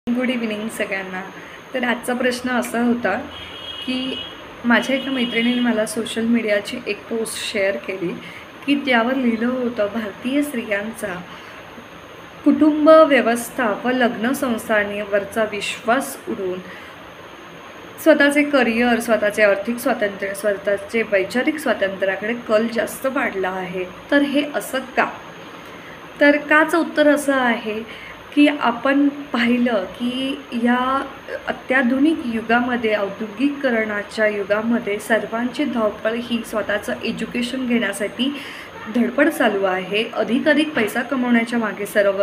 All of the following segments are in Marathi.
गुड इव्हनिंग सगळ्यांना. तर आजचा प्रश्न असा होता की माझ्या एका मैत्रिणीने मला सोशल मीडियाची एक पोस्ट शेअर केली की ज्यावर लिहिलं होतं भारतीय स्त्रियांचा कुटुंब व्यवस्था व लग्न संस्थांवरचा विश्वास उडून स्वतःचे करिअर, स्वतःचे आर्थिक स्वातंत्र्य, स्वतःचे वैचारिक स्वातंत्र्याकडे कल जास्त वाढला आहे. तर हे असं का? तर काचं उत्तर असं आहे की आपण पाहिलं की या अत्याधुनिक युगामध्ये, औद्योगिकरणाच्या युगामध्ये सर्वांची धावपळ ही स्वतःचं एज्युकेशन घेण्यासाठी धडपड चालू आहे. अधिकाधिक पैसा कमवण्याच्या मागे सर्व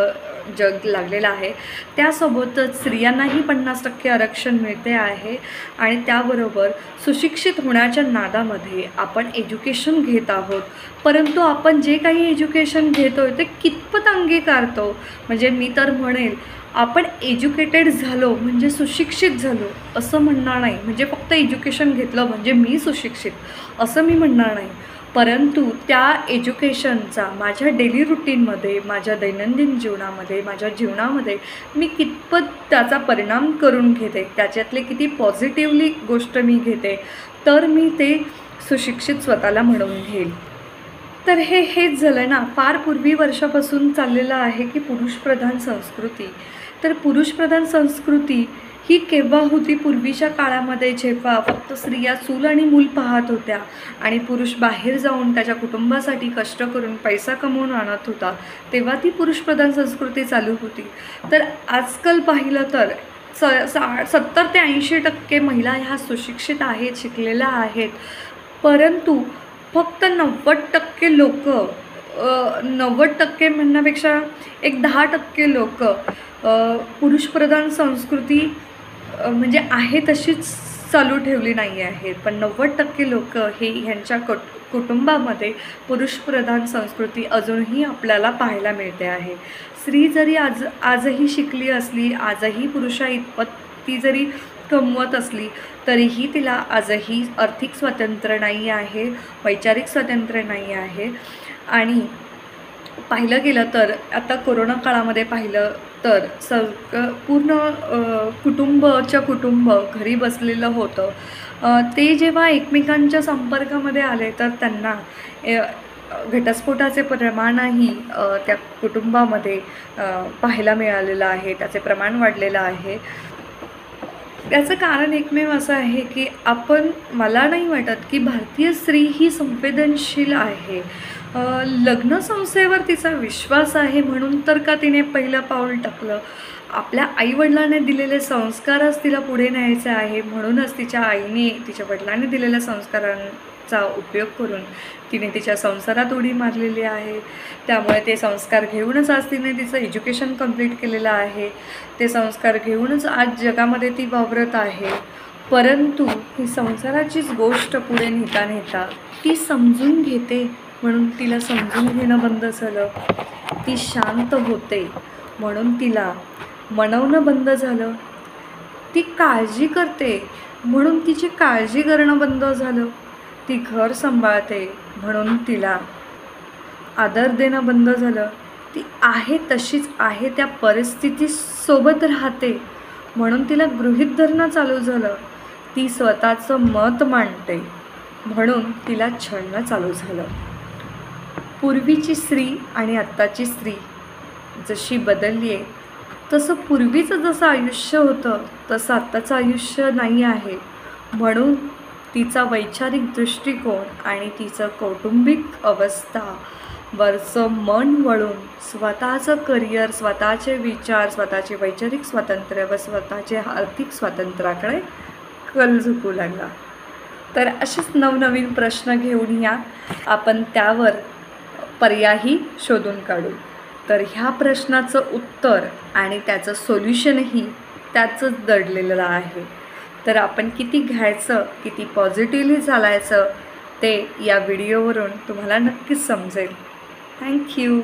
जग लागलेलं आहे. त्यासोबतच स्त्रियांनाही 50% आरक्षण मिळते आहे आणि त्याबरोबर सुशिक्षित होण्याच्या नादामध्ये आपण एज्युकेशन घेत आहोत. परंतु आपण जे काही एज्युकेशन घेतो आहे ते कितपत अंगीकारतो? म्हणजे मी तर म्हणेल आपण एज्युकेटेड झालो म्हणजे सुशिक्षित झालो असं म्हणणार नाही. म्हणजे फक्त एज्युकेशन घेतलं म्हणजे मी सुशिक्षित असं मी म्हणणार नाही. परंतु त्या एज्युकेशनचा माझ्या डेली रुटीनमध्ये, माझ्या दैनंदिन जीवनामध्ये, माझ्या जीवनामध्ये मी कितपत त्याचा परिणाम करून घेते, त्याच्यातले किती पॉझिटिव्हली गोष्ट मी घेते, तर मी ते सुशिक्षित स्वतःला म्हणून घेईल. तर हेच झालं ना. फार पूर्वी वर्षापासून चाललेलं आहे की पुरुषप्रधान संस्कृती. तर पुरुषप्रधान संस्कृती ही केव्हा होती? पूर्वीच्या काळामध्ये जेव्हा फक्त स्त्रिया चूल आणि मूल पाहत होत्या आणि पुरुष बाहेर जाऊन त्याच्या कुटुंबासाठी कष्ट करून पैसा कमवून आणत होता, तेव्हा ती पुरुषप्रधान संस्कृती चालू होती. तर आजकाल पाहिलं तर 70 ते 80% महिला ह्या सुशिक्षित आहेत, शिकलेल्या आहेत. परंतु फक्त 90% लोकं, 90% म्हणण्यापेक्षा एक 10% लोकं पुरुषप्रधान संस्कृती म्हणजे आहे तशीच चालू ठेवली नाही आहेत. पण 90% लोकं हे ह्यांच्या कुटुंबामध्ये पुरुषप्रधान संस्कृती अजूनही आपल्याला पाहायला मिळते आहे. स्त्री जरी आजही शिकली असली, आजही पुरुषाइतपत ती जरी कमवत असली, तरीही तिला आजही आर्थिक स्वातंत्र्य नाही आहे, वैचारिक स्वातंत्र्य नाही आहे. आणि पाहिलं गेलं तर आता कोरोना काळामध्ये पाहिलं तर पूर्ण कुटुंब घरी बसलेलं होतं. ते जेव्हा एकमेकांच्या संपर्कामध्ये आले तर त्यांना घटस्फोटाचे प्रमाणही त्या कुटुंबामध्ये पाहायला मिळालेलं आहे. त्याचे प्रमाण वाढलेलं आहे. याचं कारण एकमेव असं आहे की मला नाही वाटत की भारतीय स्त्री ही संवेदनशील आहे. लग्न संस्थेवर तिचा विश्वास आहे म्हणून तर का तिने पहिलं पाऊल टाकलं? आपल्या आईवडिलांनी दिलेले संस्कारच तिला पुढे न्यायचे आहे. म्हणूनच तिच्या आईने, तिच्या वडिलांनी दिलेल्या संस्कारांचा उपयोग करून तिने तिच्या संसारात उडी मारलेली आहे. त्यामुळे ते संस्कार घेऊनच आज तिने तिचं एज्युकेशन कंप्लीट केलेलं आहे. ते संस्कार घेऊनच आज जगामध्ये ती वावरत आहे. परंतु ही संसाराचीच गोष्ट पुढे नेता ती समजून घेते म्हणून तिला समजून घेणं बंद झालं. ती शांत होते म्हणून तिला मनवणं बंद झालं. ती काळजी करते म्हणून तिची काळजी करणं बंद झालं. ती घर सांभाळते म्हणून तिला आदर देणं बंद झालं. ती आहे तशीच आहे त्या परिस्थितीसोबत राहते म्हणून तिला गृहीत धरणं चालू झालं. ती स्वतःचं मत मांडते म्हणून तिला छळणं चालू झालं. पूर्वीची स्त्री आणि आत्ताची स्त्री जशी बदलली आहे तसं पूर्वीचं जसं आयुष्य होतं तसं आत्ताचं आयुष्य नाही आहे. म्हणून तिचा वैचारिक दृष्टिकोन आणि तिचं कौटुंबिक अवस्थावरचं मन वळून स्वतःचं करिअर, स्वतःचे विचार, स्वतःचे वैचारिक स्वातंत्र्य व स्वतःचे आर्थिक स्वातंत्र्याकडे कल झुकू लागला. तर असेच नवनवीन प्रश्न घेऊन या, आपण त्यावर पर्यायही शोधून काढू. तर ह्या प्रश्नाचं उत्तर आणि त्याचं सोल्युशनही त्याचंच दडलेलं आहे. तर आपण किती घ्यायचं, किती पॉझिटिव्हली चालायचं ते या व्हिडिओवरून तुम्हाला नक्कीच समजेल. थँक्यू.